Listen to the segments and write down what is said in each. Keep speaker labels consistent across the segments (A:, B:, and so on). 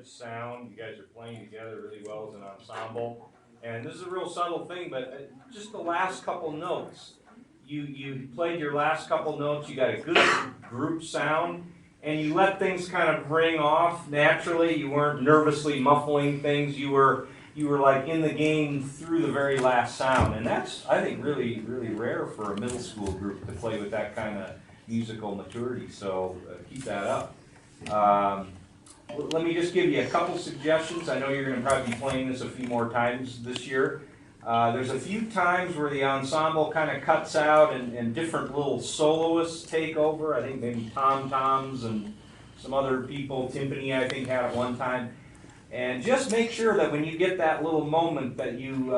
A: Sound. You guys are playing together really well as an ensemble. And this is a real subtle thing, but just the last couple notes. You played your last couple notes, you got a good group sound, and you let things kind of ring off naturally. You weren't nervously muffling things. You were like in the game through the very last sound. And that's, I think, really, really rare for a middle school group to play with that kind of musical maturity. So keep that up. Let me just give you a couple suggestions. I know you're going to probably be playing this a few more times this year. There's a few times where the ensemble kind of cuts out and different little soloists take over. I think maybe tom-toms and some other people, timpani I think had at one time. And just make sure that when you get that little moment that you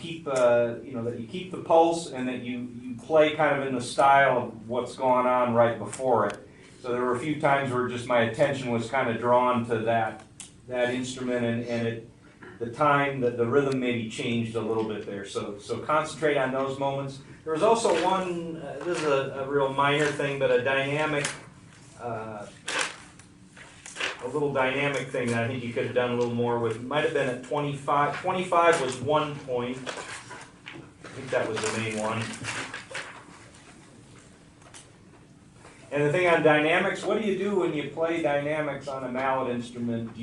A: keep that you keep the pulse and that you play kind of in the style of what's going on right before it. So there were a few times where just my attention was kind of drawn to that instrument, and the rhythm maybe changed a little bit there. So concentrate on those moments. There was also one, this is a real minor thing, but a little dynamic thing that I think you could have done a little more with. It might have been at 25. 25 was 1 point. I think that was the main one. And the thing on dynamics, what do you do when you play dynamics on a mallet instrument?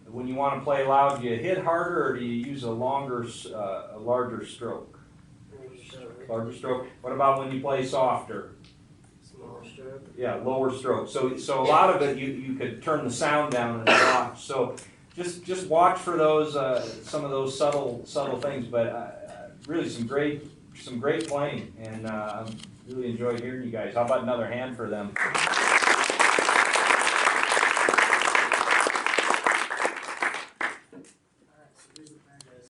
A: When you want to play loud, do you hit harder or do you use a larger stroke? Larger stroke. What about when you play softer?
B: Smaller stroke.
A: Yeah, lower stroke. So a lot of it you could turn the sound down and watch. So just watch for those some of those subtle things, but really some great playing, and really enjoyed hearing you guys. How about another hand for them?